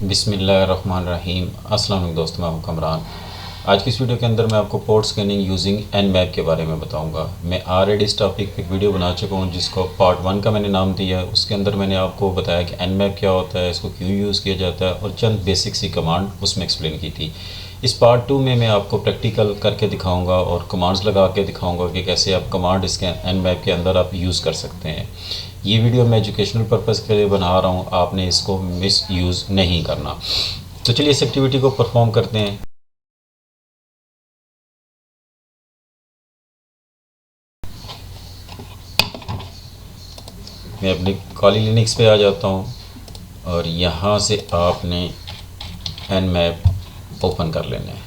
बिस्मिल्लाहिर्रहमानिर्रहीम। अस्सलाम वालेकुम दोस्तों, मैं हूं कमरान। आज की इस वीडियो के अंदर मैं आपको पोर्ट स्कैनिंग यूजिंग Nmap के बारे में बताऊंगा। मैं ऑलरेडी इस टॉपिक पे एक वीडियो बना चुका हूं जिसको पार्ट 1 का मैंने नाम दिया है। उसके अंदर मैंने आपको बताया कि Nmap क्या होता है, इसको क्यों यूज़ किया जाता है और चंद बेसिक सी कमांड उसमें एक्सप्लेन की थी। इस पार्ट 2 में मैं आपको प्रैक्टिकल करके दिखाऊंगा और कमांड्स लगा के दिखाऊंगा कि कैसे आप कमांड इसके Nmap के अंदर आप यूज़ कर सकते हैं। ये वीडियो मैं एजुकेशनल पर्पज़ के लिए बना रहा हूँ, आपने इसको मिस यूज़ नहीं करना। तो चलिए इस एक्टिविटी को परफॉर्म करते हैं। मैं अपने कॉली लिनक्स पे आ जाता हूँ और यहाँ से आपने Nmap ओपन कर लेना है।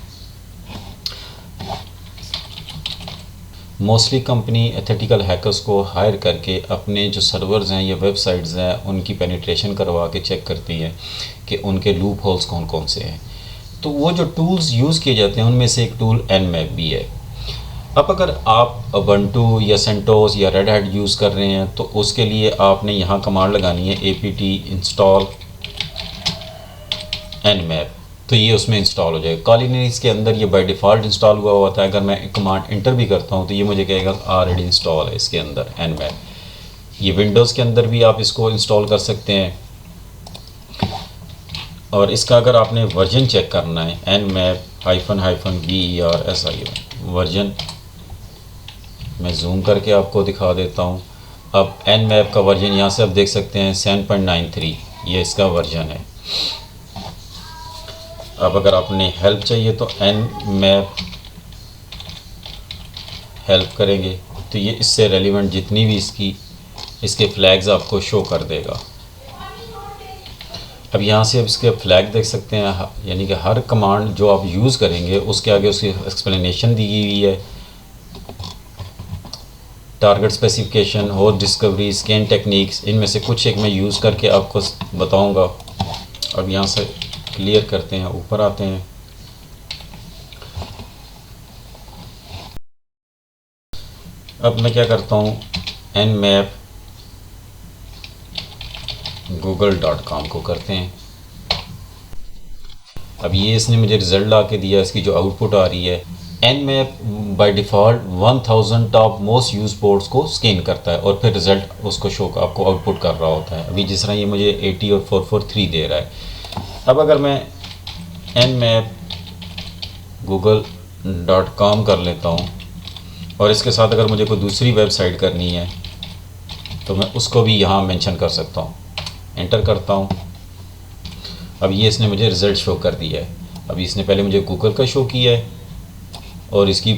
मोस्टली कंपनी एथिकल हैकर्स को हायर करके अपने जो सर्वर्स हैं या वेबसाइट्स हैं उनकी पेनिट्रेशन करवा के चेक करती है कि उनके लूप होल्स कौन कौन से हैं। तो वो जो टूल्स यूज़ किए जाते हैं उनमें से एक टूल Nmap भी है। अब अगर आप Ubuntu या सेंटोस या रेड हैट यूज़ कर रहे हैं तो उसके लिए आपने यहाँ कमांड लगानी है apt इंस्टॉल Nmap, तो ये उसमें इंस्टॉल हो जाएगा। कॉली लिनक्स के अंदर ये बाय डिफ़ॉल्ट इंस्टॉल हुआ होता है। अगर मैं कमांड इंटर भी करता हूँ तो ये मुझे कहेगा ऑलरेडी इंस्टॉल है इसके अंदर Nmap। ये विंडोज़ के अंदर भी आप इसको इंस्टॉल कर सकते हैं। और इसका अगर आपने वर्जन चेक करना है Nmap-ver वर्जन मैं जूम करके आपको दिखा देता हूँ। अब Nmap का वर्जन यहाँ से आप देख सकते हैं 7.93 ये इसका वर्जन है। अब अगर आपने हेल्प चाहिए तो Nmap हेल्प करेंगे तो ये इससे रेलिवेंट जितनी भी इसके फ्लैग्स आपको शो कर देगा। अब यहाँ से आप इसके फ्लैग देख सकते हैं, यानी कि हर कमांड जो आप यूज़ करेंगे उसके आगे उसकी एक्सप्लेनेशन दी हुई है। Target specification, host discovery, scan techniques, इनमें से कुछ एक मैं यूज़ करके आपको बताऊंगा। अब यहाँ से क्लियर करते हैं, ऊपर आते हैं। अब मैं क्या करता हूँ, Nmap google.com को करते हैं। अब ये इसने मुझे रिज़ल्ट ला के दिया। इसकी जो आउटपुट आ रही है, Nmap by default 1000 top most use ports को स्कैन करता है और फिर रिज़ल्ट उसको शो आपको आउटपुट कर रहा होता है। अभी जिस तरह ये मुझे 80 और 443 दे रहा है। अब अगर मैं Nmap google.com कर लेता हूँ और इसके साथ अगर मुझे कोई दूसरी वेबसाइट करनी है तो मैं उसको भी यहाँ मेंशन कर सकता हूँ। एंटर करता हूँ। अब ये इसने मुझे रिज़ल्ट शो कर दिया है। अभी इसने पहले मुझे गूगल का शो किया है और इसकी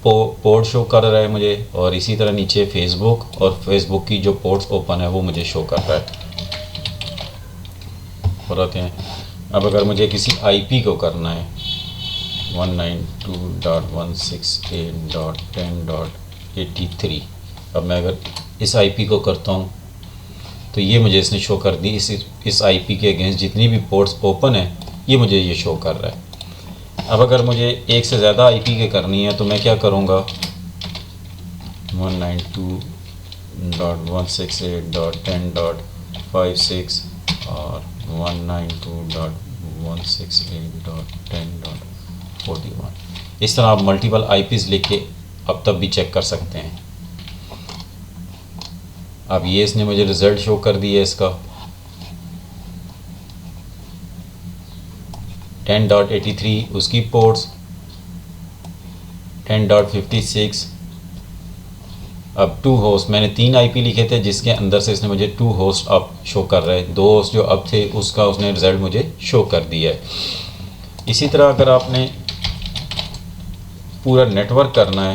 पोर्ट शो कर रहा है मुझे, और इसी तरह नीचे फेसबुक और फेसबुक की जो पोर्ट्स ओपन है वो मुझे शो कर रहा है। बताते हैं। अब अगर मुझे किसी आईपी को करना है 192.168.10.83, अब मैं अगर इस आईपी को करता हूँ तो ये मुझे इसने शो कर दी। इस आईपी के अगेंस्ट जितनी भी पोर्ट्स ओपन है ये मुझे ये शो कर रहा है। अब अगर मुझे एक से ज़्यादा आईपी के करनी है तो मैं क्या करूँगा, 192.168.10.56 और 192.168.10.41, इस तरह आप मल्टीपल आईपीज़ लिख के अब तब भी चेक कर सकते हैं। अब ये इसने मुझे रिज़ल्ट शो कर दिया इसका 10.83 उसकी पोर्ट्स, 10.56। अब 2 होस्ट, मैंने 3 आईपी लिखे थे जिसके अंदर से इसने मुझे 2 होस्ट अब शो कर रहे हैं। 2 होस्ट जो अब थे उसका उसने रिज़ल्ट मुझे शो कर दिया है। इसी तरह अगर आपने पूरा नेटवर्क करना है,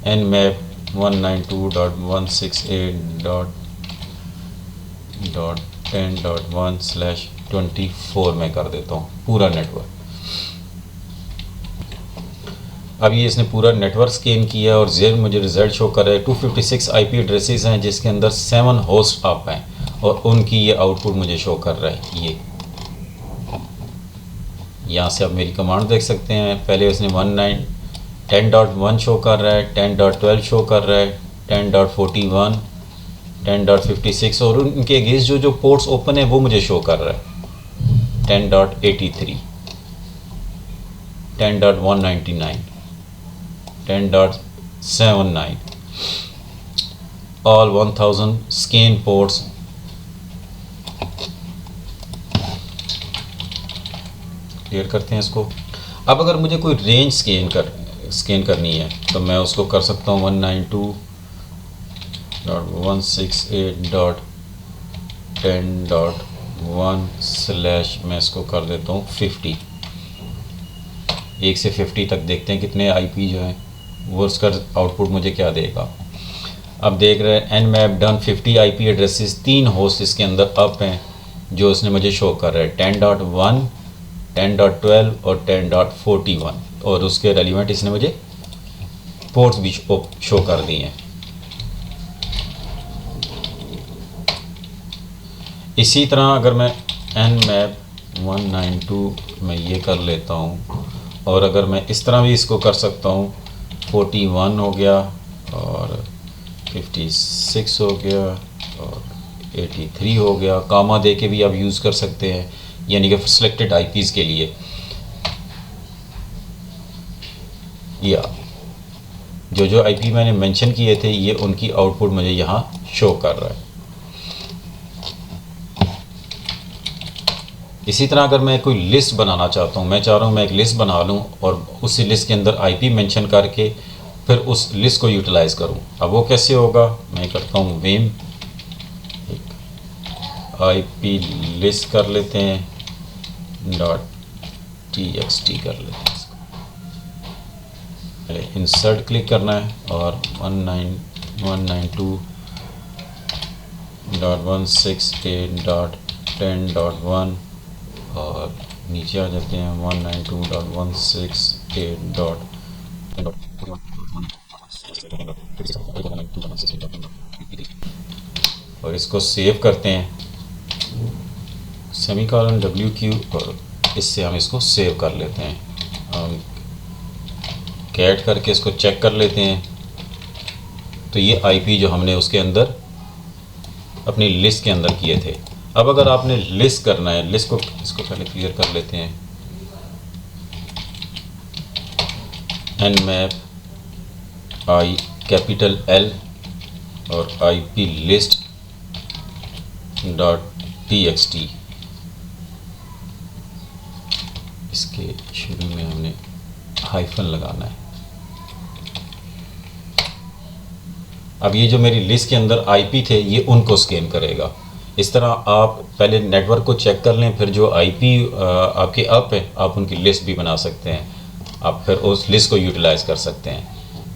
Nmap 192.168.10.1/24 में कर देता हूँ पूरा नेटवर्क। अब ये इसने पूरा नेटवर्क स्कैन किया और जेर मुझे रिज़ल्ट शो कर रहा है। 256 आईपी एड्रेसेस हैं जिसके अंदर 7 होस्ट आप हैं और उनकी ये आउटपुट मुझे शो कर रहा है। ये यहाँ से आप मेरी कमांड देख सकते हैं। पहले उसने 10.1 शो कर रहा है, 10.12 शो कर रहा है, 10.41, 10.56 और उनके अगेंस्ट जो पोर्ट्स ओपन है वो मुझे शो कर रहा है। 10.83, 10.199, 10.79, all 1000 scan ports क्लियर करते हैं इसको। अब अगर मुझे कोई रेंज स्कैन करनी है तो मैं उसको कर सकता हूँ 192.168.10.1 मैं इसको कर देता हूँ 50, 1 से 50 तक देखते हैं कितने आईपी जो हैं वो उसका आउटपुट मुझे क्या देगा। अब देख रहे हैं nmap done 50 IP addresses, 3 host इसके अंदर अप हैं जो उसने मुझे शो कर रहा है 10.1, 10.12 और 10.41 और उसके रेलिवेंट इसने मुझे पोर्ट्स भी शो कर दिए हैं। इसी तरह अगर मैं nmap 192 में ये कर लेता हूँ और अगर मैं इस तरह भी इसको कर सकता हूँ 41 हो गया और 56 हो गया और 83 हो गया, कामा दे के भी आप यूज़ कर सकते हैं यानी कि सिलेक्टेड आईपीज़ के लिए। या जो आईपी मैंने मेंशन किए थे ये उनकी आउटपुट मुझे यहाँ शो कर रहा है। इसी तरह अगर मैं कोई लिस्ट बनाना चाहता हूँ, मैं चाह रहा हूँ मैं एक लिस्ट बना लूँ और उसी लिस्ट के अंदर आईपी मेंशन करके फिर उस लिस्ट को यूटिलाइज़ करूँ। अब वो कैसे होगा, मैं करता हूँ विम आईपी लिस्ट कर लेते हैं .txt कर लेते हैं इसको, पहले इंसर्ट क्लिक करना है और 192.168.10.1 और नीचे आ जाते हैं 192.168.10.1 और इसको सेव करते हैं सेमीकोलन WQ और इससे हम इसको सेव कर लेते हैं। हम कैट करके इसको चेक कर लेते हैं तो ये आईपी जो हमने उसके अंदर अपनी लिस्ट के अंदर किए थे। अब अगर आपने लिस्ट करना है, लिस्ट को इसको पहले क्लियर कर लेते हैं। nmap आई कैपिटल L और IP लिस्ट .txt, इसके शुरू में हमने हाइफन लगाना है। अब ये जो मेरी लिस्ट के अंदर आईपी थे ये उनको स्कैन करेगा। इस तरह आप पहले नेटवर्क को चेक कर लें, फिर जो आईपी आपके अप है आप उनकी लिस्ट भी बना सकते हैं, आप फिर उस लिस्ट को यूटिलाइज़ कर सकते हैं।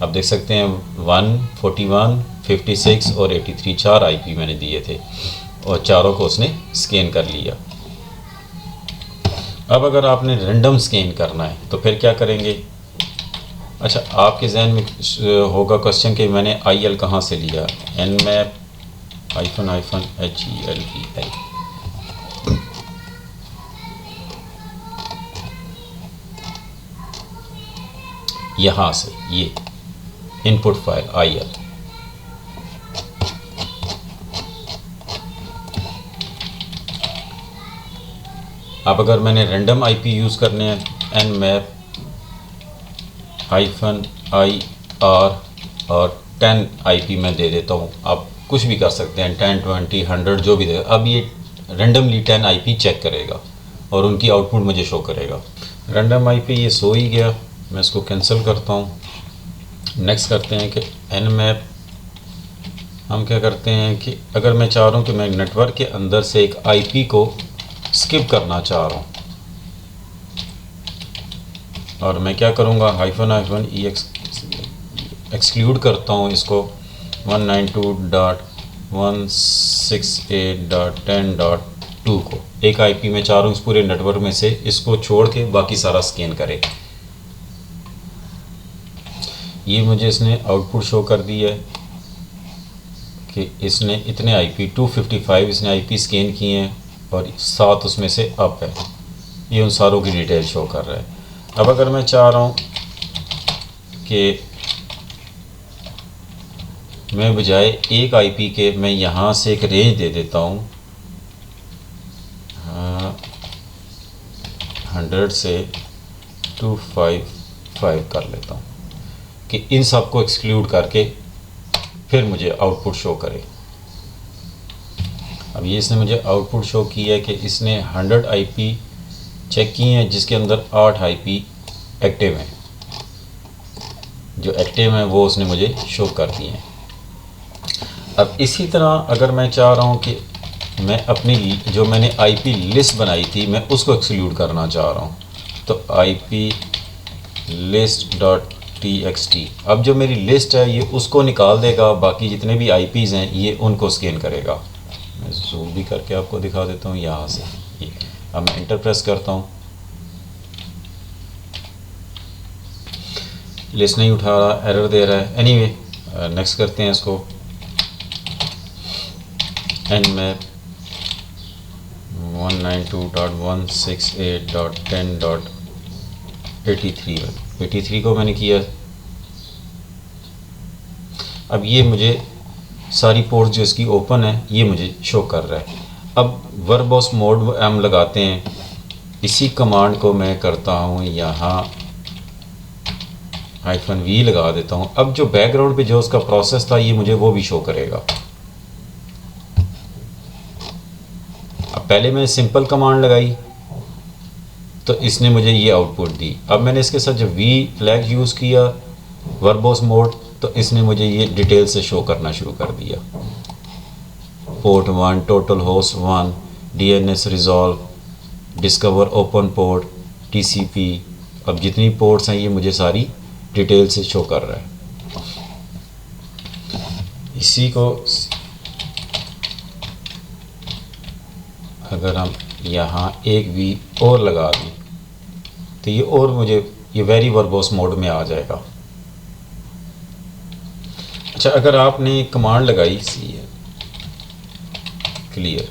आप देख सकते हैं 141, 56 और 83 4 आईपी मैंने दिए थे और चारों को उसने स्कैन कर लिया। अब अगर आपने रैंडम स्कैन करना है तो फिर क्या करेंगे। अच्छा, आपके जहन में होगा क्वेश्चन कि मैंने IL कहाँ से लिया, nmap -HELEL यहाँ से, ये इनपुट फाइल IL। अब अगर मैंने रैंडम आईपी यूज़ करने हैं nmap -IR और 10 आईपी मैं दे देता हूँ। आप कुछ भी कर सकते हैं 10, 20, 100 जो भी दे। अब ये रैंडमली 10 आईपी चेक करेगा और उनकी आउटपुट मुझे शो करेगा। रैंडम आईपी ये सो ही गया, मैं इसको कैंसिल करता हूँ। नेक्स्ट करते हैं कि nmap, हम क्या करते हैं कि अगर मैं चाह रहा हूँ कि मैं नेटवर्क के अंदर से एक आईपी को स्किप करना चाह रहा हूँ और मैं क्या करूँगा -, एक्सक्लूड करता हूँ इसको 192.168.10.2 को। एक आईपी में चाह रहा हूँ इस पूरे नेटवर्क में से इसको छोड़ के बाकी सारा स्कैन करे। ये मुझे इसने आउटपुट शो कर दी है कि इसने इतने आईपी 255 इसने आईपी स्कैन किए हैं और 7 उसमें से अप है। ये उन सारों की डिटेल शो कर रहा है। अब अगर मैं चाह रहा हूँ कि मैं बजाय एक आईपी के मैं यहाँ से एक रेंज दे देता हूँ, 100 से 255 कर लेता हूँ कि इन सब को एक्सक्लूड करके फिर मुझे आउटपुट शो करे। अब ये इसने मुझे आउटपुट शो किया है कि इसने 100 आईपी चेक किए हैं जिसके अंदर 8 आईपी एक्टिव हैं। जो एक्टिव हैं वो उसने मुझे शो कर दिए हैं। अब इसी तरह अगर मैं चाह रहा हूँ कि मैं अपनी जो मैंने आईपी लिस्ट बनाई थी मैं उसको एक्सक्लूड करना चाह रहा हूँ, तो आईपी लिस्ट डॉट txt, अब जो मेरी लिस्ट है ये उसको निकाल देगा, बाकी जितने भी आईपीज़ हैं ये उनको स्कैन करेगा। मैं जूम भी करके आपको दिखा देता हूँ यहाँ से। ये अब मैं इंटर प्रेस करता हूँ, लिस्ट नहीं उठा रहा, एरर दे रहा है। एनीवे नेक्स्ट करते हैं इसको। nmap 192.168.10.83 को मैंने किया। अब ये मुझे सारी पोर्ट्स जो इसकी ओपन है ये मुझे शो कर रहा है। अब वर्बोस मोड हम लगाते हैं, इसी कमांड को मैं करता हूँ यहाँ -v लगा देता हूँ। अब जो बैकग्राउंड पे जो उसका प्रोसेस था ये मुझे वो भी शो करेगा। अब पहले मैं सिंपल कमांड लगाई तो इसने मुझे ये आउटपुट दी। अब मैंने इसके साथ जब v फ्लैग यूज़ किया वर्बोस मोड तो इसने मुझे ये डिटेल से शो करना शुरू कर दिया। Port 1, total host 1, DNS resolve, discover open port, TCP। अब जितनी पोर्ट्स हैं ये मुझे सारी डिटेल से शो कर रहा है। इसी को अगर हम यहाँ एक भी और लगा दें तो ये और मुझे ये वेरी वर्बोस मोड में आ जाएगा। अच्छा, अगर आपने कमांड लगाई क्लियर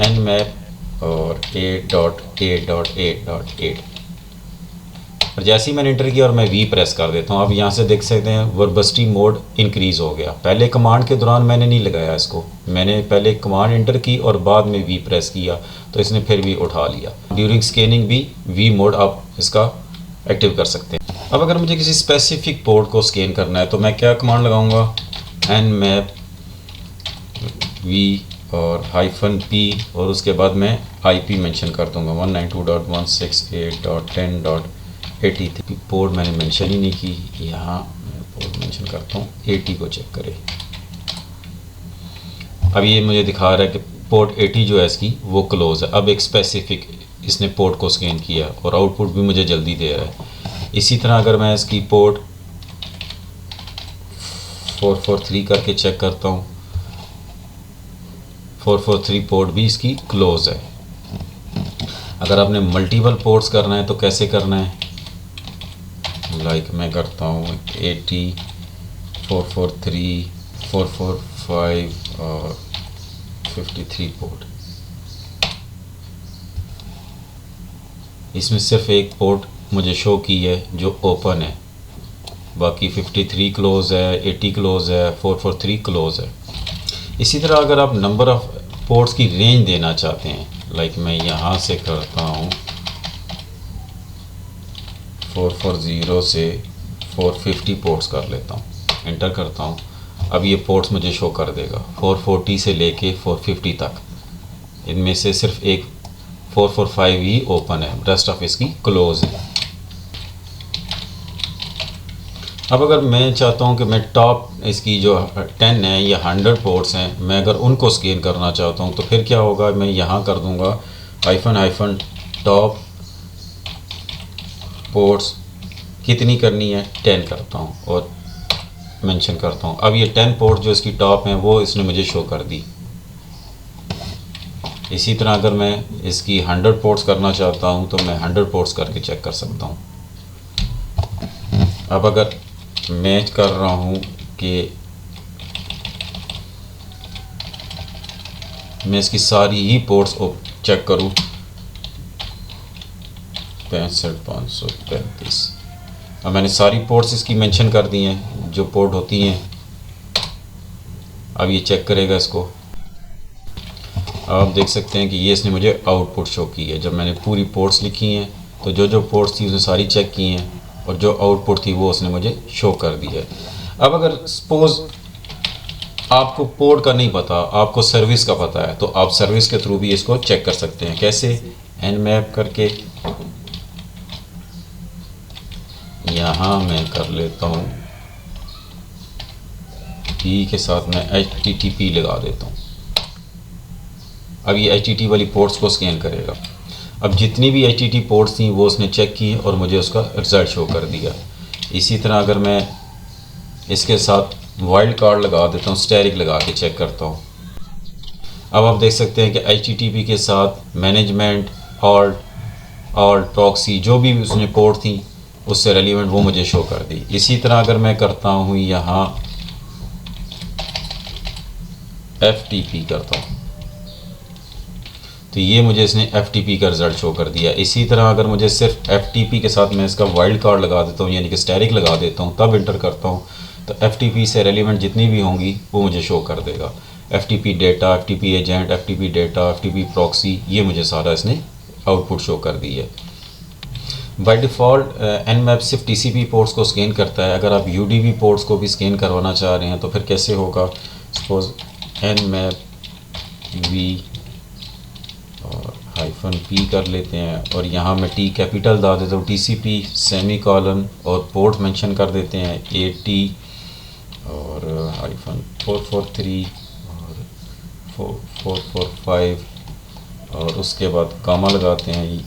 nmap और 8.8.8.8 और जैसे ही मैंने इंटर किया और मैं v प्रेस कर देता हूँ, अब यहाँ से देख सकते हैं वर्बस्टी मोड इंक्रीज़ हो गया। पहले कमांड के दौरान मैंने नहीं लगाया इसको, मैंने पहले कमांड इंटर की और बाद में v प्रेस किया तो इसने फिर भी उठा लिया। ड्यूरिंग स्कैनिंग भी v मोड आप इसका एक्टिव कर सकते हैं। अब अगर मुझे किसी स्पेसिफिक पोर्ट को स्कैन करना है तो मैं क्या कमांड लगाऊंगा, nmap v और -p और उसके बाद मैं IP मेंशन कर दूंगा 192.168.10.83। पोर्ट मैंने मेंशन ही नहीं की, यहाँ मैं पोर्ट मेंशन करता हूँ। 80 को चेक करें। अब ये मुझे दिखा रहा है कि पोर्ट 80 जो है इसकी वो क्लोज है। अब एक स्पेसिफिक इसने पोर्ट को स्कैन किया और आउटपुट भी मुझे जल्दी दे रहा है। इसी तरह अगर मैं इसकी पोर्ट 443 करके चेक करता हूँ, 443 पोर्ट भी इसकी क्लोज है। अगर आपने मल्टीपल पोर्ट्स करना है तो कैसे करना है, लाइक मैं करता हूँ 80, 443, 445 और 53 पोर्ट। इसमें सिर्फ एक पोर्ट मुझे शो की है जो ओपन है, बाकी 53 क्लोज है, 80 क्लोज है, 443 क्लोज है। इसी तरह अगर आप नंबर ऑफ़ पोर्ट्स की रेंज देना चाहते हैं, लाइक मैं यहाँ से करता हूँ 440 से 450 पोर्ट्स कर लेता हूँ, एंटर करता हूँ। अब ये पोर्ट्स मुझे शो कर देगा 440 से लेके 450 तक। इनमें से सिर्फ एक 445 ही ओपन है, रेस्ट ऑफ इसकी क्लोज है। अब अगर मैं चाहता हूं कि मैं टॉप इसकी जो 10 है या 100 पोर्ट्स हैं, मैं अगर उनको स्कैन करना चाहता हूं तो फिर क्या होगा, मैं यहाँ कर दूंगा -, टॉप पोर्ट्स कितनी करनी है 10 करता हूं और मेंशन करता हूं। अब ये 10 पोर्ट जो इसकी टॉप हैं वो इसने मुझे शो कर दी। इसी तरह अगर मैं इसकी 100 पोर्ट्स करना चाहता हूं तो मैं 100 पोर्ट्स करके चेक कर सकता हूं। अब अगर मैच कर रहा हूं कि मैं इसकी सारी ही पोर्ट्स चेक करूं, 65,535। अब मैंने सारी पोर्ट्स इसकी मेंशन कर दी हैं जो पोर्ट होती हैं। अब ये चेक करेगा इसको। आप देख सकते हैं कि ये इसने मुझे आउटपुट शो की है। जब मैंने पूरी पोर्ट्स लिखी हैं तो जो जो पोर्ट्स थी उसने सारी चेक की हैं और जो आउटपुट थी वो उसने मुझे शो कर दी है। अब अगर सपोज़ आपको पोर्ट का नहीं पता, आपको सर्विस का पता है, तो आप सर्विस के थ्रू भी इसको चेक कर सकते हैं। कैसे? nmap करके यहाँ मैं कर लेता हूँ p के साथ मैं http लगा देता हूँ। अब ये http वाली पोर्ट्स को स्कैन करेगा। अब जितनी भी http पोर्ट्स थी वो उसने चेक की और मुझे उसका रिज़ल्ट शो कर दिया। इसी तरह अगर मैं इसके साथ वाइल्ड कार्ड लगा देता हूँ, स्टैरिक लगा के चेक करता हूँ। अब आप देख सकते हैं कि http के साथ मैनेजमेंट ऑल प्रॉक्सी जो भी उसने पोर्ट थी उससे रेलिवेंट वो मुझे शो कर दी। इसी तरह अगर मैं करता हूँ यहाँ FTP करता हूँ तो ये मुझे इसने FTP का रिज़ल्ट शो कर दिया। इसी तरह अगर मुझे सिर्फ FTP के साथ मैं इसका वाइल्ड कार्ड लगा देता हूँ यानी कि स्टैरिक लगा देता हूँ तब इंटर करता हूँ तो FTP से रेलिवेंट जितनी भी होंगी वो मुझे शो कर देगा। FTP data, FTP agent, FTP data, FTP proxy, ये मुझे सारा इसने आउटपुट शो कर दी है। बाय डिफ़ॉल्ट nmap सिर्फ TCP पोर्ट्स को स्कैन करता है। अगर आप UDP पोर्ट्स को भी स्कैन करवाना चाह रहे हैं तो फिर कैसे होगा? सपोज nmap v और -p कर लेते हैं और यहाँ मैं T कैपिटल डाल देता हूँ, TCP सेमी कॉलन और पोर्ट मेंशन कर देते हैं 80 और -443 और 445 और उसके बाद कामा लगाते हैं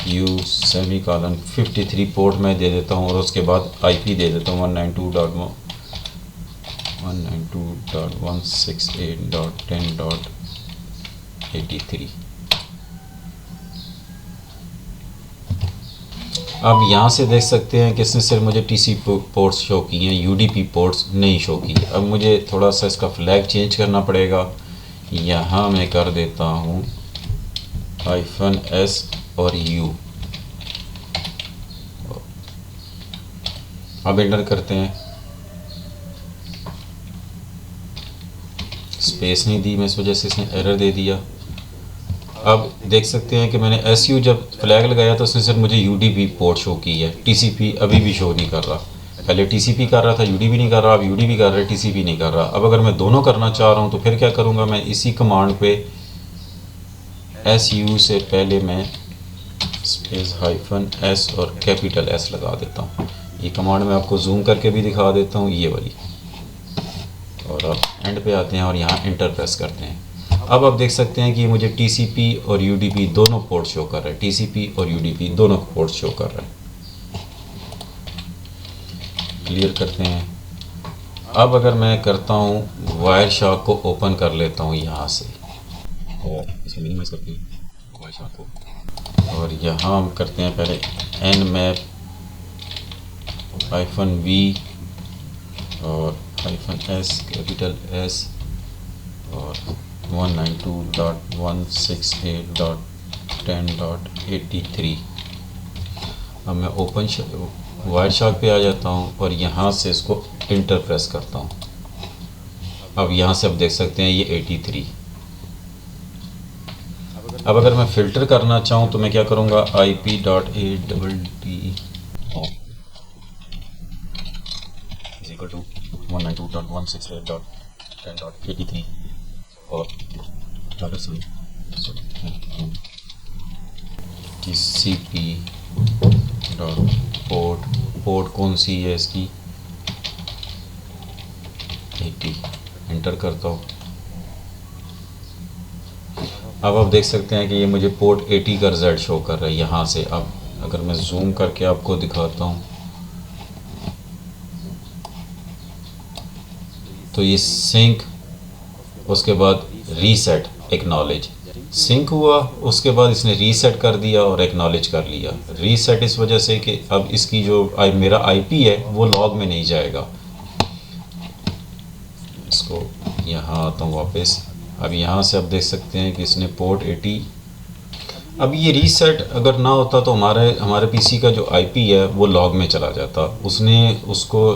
U सेमी कॉलन 53 पोर्ट में दे देता हूँ और उसके बाद IP दे देता हूँ 192.168.10.83। अब यहाँ से देख सकते हैं कि इसने सिर्फ मुझे TCP पोर्ट्स शो की हैं, UDP पोर्ट्स नहीं शो की। अब मुझे थोड़ा सा इसका फ्लैग चेंज करना पड़ेगा। यहाँ मैं कर देता हूँ -S और U। अब एंटर करते हैं, स्पेस नहीं दी मैं, इस वजह से इसने एरर दे दिया। अब देख सकते हैं कि मैंने SU जब फ्लैग लगाया तो उसने सिर्फ मुझे UDP पोर्ट शो की है, TCP अभी भी शो नहीं कर रहा। पहले TCP कर रहा था, UDP नहीं कर रहा, अब UDP कर रहा है, TCP नहीं कर रहा। अब अगर मैं दोनों करना चाह रहा हूँ तो फिर क्या करूँगा? मैं इसी कमांड पे SU से पहले मैं स्पेस -S और कैपिटल S लगा देता हूँ। ये कमांड मैं आपको जूम करके भी दिखा देता हूँ, ये वाली। और अब एंड पे आते हैं और यहाँ इंटर प्रेस करते हैं। अब आप देख सकते हैं कि मुझे TCP और UDP दोनों पोर्ट शो कर रहा है, TCP और UDP दोनों पोर्ट शो कर रहा है। क्लियर करते हैं। अब अगर मैं करता हूँ वायर शार्क को ओपन कर लेता हूँ यहाँ से और इसको मिनिमाइज करते हैं वायर शार्क को, और यहाँ हम करते हैं पहले nmap -v और -S कैपिटल S और 192.168.10.83। अब मैं ओपन वायर शार्क पे आ जाता हूँ और यहाँ से इसको इंटर प्रेस करता हूँ। अब यहाँ से आप देख सकते हैं ये 83। अब अगर मैं फ़िल्टर करना चाहूँ तो मैं क्या करूँगा? IP.8DD = 192.168.10.83 और TCP पोर्ट कौन सी है इसकी? 80। एंटर करता हूँ। अब आप देख सकते हैं कि ये मुझे पोर्ट 80 का रिज़ल्ट शो कर रहा है यहाँ से। अब अगर मैं जूम करके आपको दिखाता हूँ तो ये सिंक, उसके बाद रीसेट, एक्नॉलेज, सिंक हुआ, उसके बाद इसने रीसेट कर दिया और एक्नॉलेज कर लिया। रीसेट इस वजह से कि अब इसकी जो मेरा IP है वो लॉग में नहीं जाएगा। इसको यहाँ आता हूँ वापस। अब यहाँ से आप देख सकते हैं कि इसने पोर्ट 80। अब ये रीसेट अगर ना होता तो हमारे PC का जो IP है वो लॉग में चला जाता। उसने उसको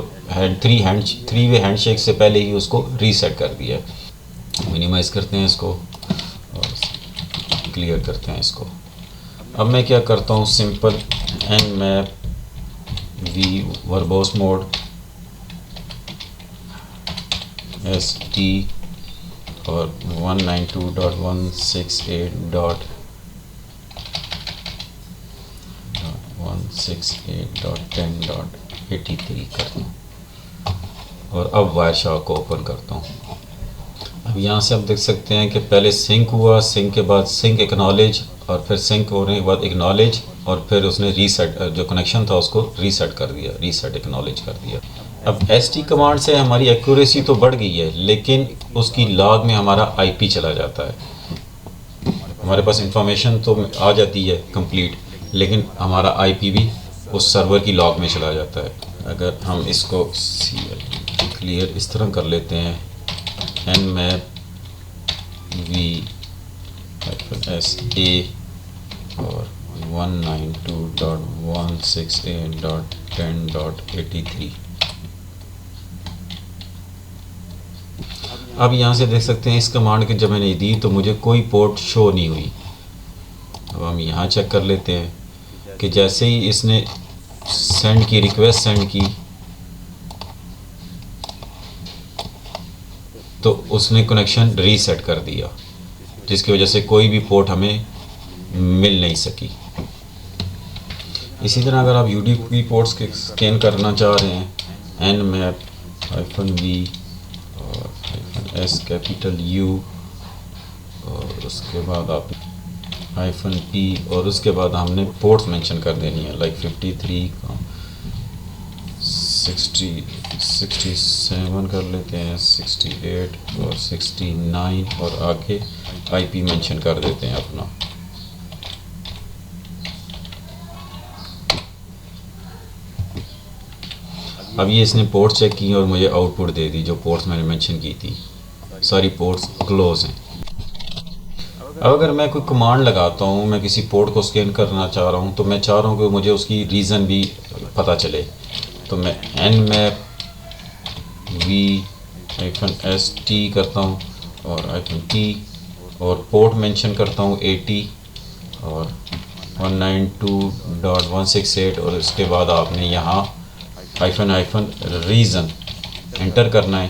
थ्री वे हैंडशेक से पहले ही उसको रीसेट कर दिया। मिनिमाइज़ करते हैं इसको क्लियर करते हैं इसको। अब मैं क्या करता हूँ, simple nmap v verbose mode st और 192.168.168.10.83 करता हूँ और अब वायरशार्क को ओपन करता हूँ। अब यहाँ से आप देख सकते हैं कि पहले सिंक हुआ, सिंक के बाद सिंक एक्नॉलेज, और फिर सिंक होने के बाद एक्नॉलेज, और फिर उसने रीसेट, जो कनेक्शन था उसको रीसेट कर दिया, रीसेट एक्नॉलेज कर दिया। अब st कमांड से हमारी एक्यूरेसी तो बढ़ गई है, लेकिन उसकी लॉग में हमारा IP चला जाता है। हमारे पास इंफॉर्मेशन तो आ जाती है कंप्लीट, लेकिन हमारा IP भी उस सर्वर की लॉग में चला जाता है। अगर हम इसको क्लियर इस तरह कर लेते हैं, nmap v -sa और 192.168.10.83। अब यहाँ से देख सकते हैं इस कमांड के जब मैंने दी तो मुझे कोई पोर्ट शो नहीं हुई। अब हम यहाँ चेक कर लेते हैं कि जैसे ही इसने सेंड की रिक्वेस्ट सेंड की तो उसने कनेक्शन रीसेट कर दिया, जिसकी वजह से कोई भी पोर्ट हमें मिल नहीं सकी। इसी तरह अगर आप UDP पोर्ट्स के स्कैन करना चाह रहे हैं, nmap -v और -s कैपिटल U और उसके बाद आप -p और उसके बाद हमने पोर्ट्स मेंशन कर देनी है, लाइक 53 का 67 कर लेते हैं, 68 और 69 और आगे IP मेंशन कर देते हैं अपना। अब ये इसने पोर्ट चेक की और मुझे आउटपुट दे दी, जो पोर्ट्स मैंने मेंशन की थी सारी पोर्ट्स क्लोज हैं। अब अगर मैं कोई कमांड लगाता हूँ, मैं किसी पोर्ट को स्कैन करना चाह रहा हूँ, तो मैं चाह रहा हूँ कि मुझे उसकी रीज़न भी पता चले, तो मैं nmap v -st करता हूँ और -t और पोर्ट मेंशन करता हूँ 80 और 192.168 और उसके बाद आपने यहाँ रीज़न एंटर करना है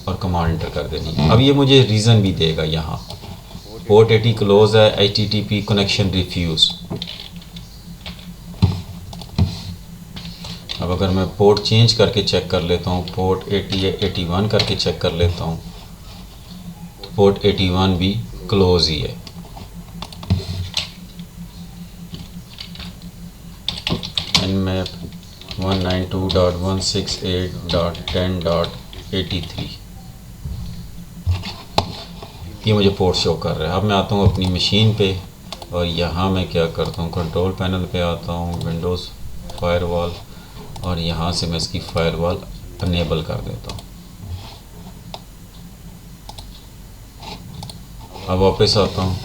और कमांड एंटर कर देनी है। अब ये मुझे रीज़न भी देगा, यहाँ पोर्ट 80 क्लोज है, HTTP कनेक्शन रिफ्यूज़। अब अगर मैं पोर्ट चेंज करके चेक कर लेता हूँ, पोर्ट 80 या 81 करके चेक कर लेता हूँ, तो पोर्ट 81 भी क्लोज ही है। nmap 192.168.10.83 ये मुझे पोर्ट शो कर रहा है। अब मैं आता हूँ अपनी मशीन पे और यहाँ मैं क्या करता हूँ, कंट्रोल पैनल पे आता हूँ, विंडोज़ फायरवॉल, और यहाँ से मैं इसकी फायरवॉल अनेबल कर देता हूँ। अब वापस आता हूँ,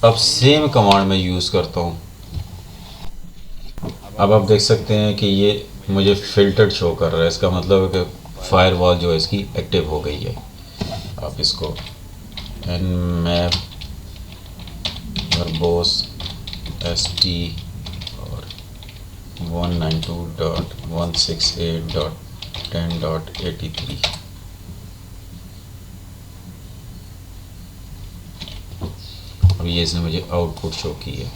अब सेम कमांड मैं यूज़ करता हूँ। अब आप देख सकते हैं कि ये मुझे फ़िल्टर्ड शो कर रहा है, इसका मतलब है कि फायरवॉल जो है इसकी एक्टिव हो गई है। आप इसको nmap वर्बोस st और 192.168.10.83 अब ये इसने मुझे आउटपुट शो की है,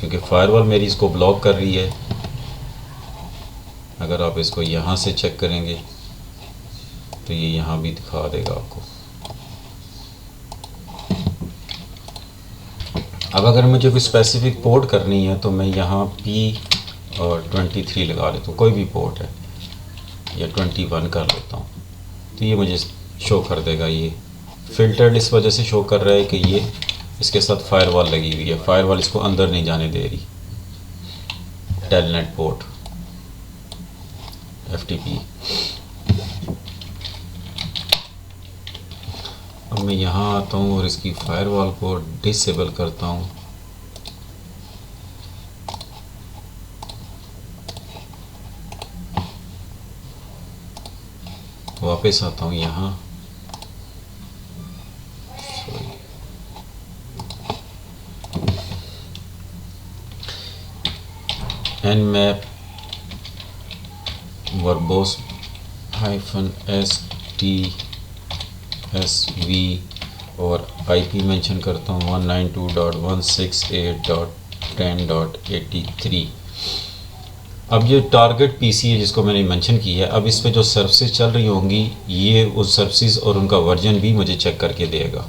क्योंकि फायरवॉल मेरी इसको ब्लॉक कर रही है। अगर आप इसको यहाँ से चेक करेंगे तो ये यहाँ भी दिखा देगा आपको। अब अगर मुझे कोई स्पेसिफिक पोर्ट करनी है तो मैं यहाँ P और 23 लगा लेता हूँ, कोई भी पोर्ट है, या 21 कर लेता हूँ, तो ये मुझे शो कर देगा। ये फ़िल्टर्ड इस वजह से शो कर रहा है कि ये इसके साथ फायरवॉल लगी हुई है, फायरवॉल इसको अंदर नहीं जाने दे रही। Telnet port FTP। अब मैं यहाँ आता हूँ और इसकी फायरवॉल को डिसेबल करता हूँ। वापस आता हूँ यहाँ nmap verbose -stsv और IP मेंशन करता हूँ 192.168.10.83। अब ये टारगेट पीसी है जिसको मैंने मेंशन किया है। अब इस पे जो सर्विसेज चल रही होंगी ये उस सर्विसेज और उनका वर्जन भी मुझे चेक करके देगा।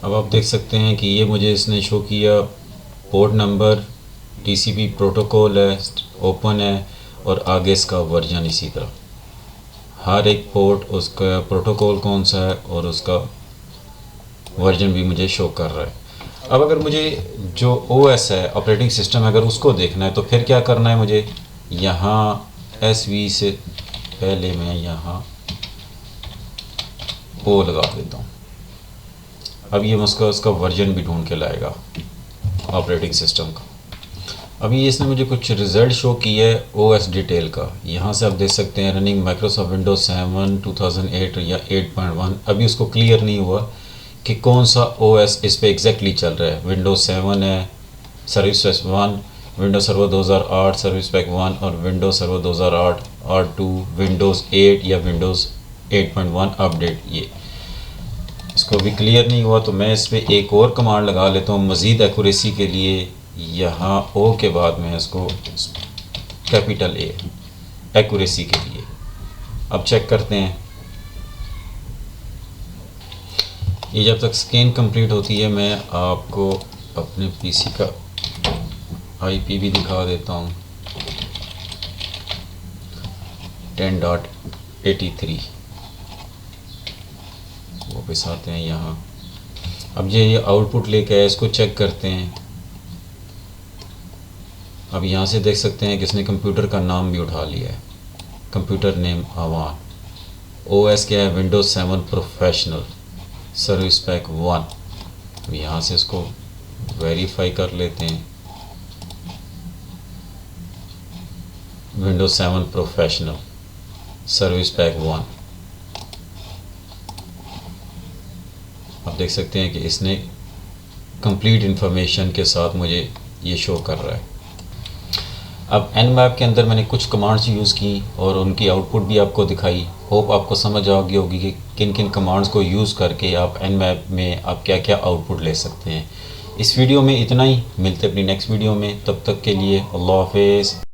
अब आप देख सकते हैं कि ये मुझे इसने शो किया पोर्ट नंबर, TCP प्रोटोकॉल है, ओपन है और आगे इसका वर्जन इसी तरह हर एक पोर्ट उसका प्रोटोकॉल कौन सा है और उसका वर्जन भी मुझे शो कर रहा है। अब अगर मुझे जो OS है ऑपरेटिंग सिस्टम अगर उसको देखना है तो फिर क्या करना है, मुझे यहाँ SV से पहले मैं यहाँ O लगा देता हूँ। अब ये मुझको उसका वर्जन भी ढूंढ के लाएगा ऑपरेटिंग सिस्टम का। अभी इसने मुझे कुछ रिज़ल्ट शो किया है OS डिटेल का। यहाँ से आप देख सकते हैं रनिंग माइक्रोसॉफ्ट विंडोज़ 7 2008 या 8.1। अभी उसको क्लियर नहीं हुआ कि कौन सा OS इस पे एग्जैक्टली चल रहा है। विंडोज़ 7 है, service pack 1, Windows server 2008 service pack 1 और विंडोज़ सर्वर 2008 R2, विंडोज़ 8 या विंडोज़ 8.1 अपडेट। ये इसको भी क्लियर नहीं हुआ तो मैं इस पर एक और कमांड लगा लेता हूँ मज़ीद एक्यूरेसी के लिए। यहाँ O के बाद में इसको कैपिटल A एक्यूरेसी के लिए। अब चेक करते हैं। ये जब तक स्कैन कंप्लीट होती है मैं आपको अपने पीसी का IP भी दिखा देता हूँ 10.83। वापस आते हैं यहाँ। अब ये आउटपुट लेके आया, इसको चेक करते हैं। अब यहाँ से देख सकते हैं कि इसने कंप्यूटर का नाम भी उठा लिया है, कंप्यूटर नेम आवान। OS क्या है, विंडोज़ 7 प्रोफेशनल सर्विस पैक 1। यहाँ से इसको वेरीफाई कर लेते हैं। Windows 7 professional service pack 1। आप देख सकते हैं कि इसने कंप्लीट इंफॉर्मेशन के साथ मुझे ये शो कर रहा है। अब nmap के अंदर मैंने कुछ कमांड्स यूज़ की और उनकी आउटपुट भी आपको दिखाई। होप आपको समझ आ गई होगी कि किन किन कमांड्स को यूज़ करके आप nmap में आप क्या क्या आउटपुट ले सकते हैं। इस वीडियो में इतना ही, मिलते अपनी नेक्स्ट वीडियो में। तब तक के लिए अल्लाह हाफिज़।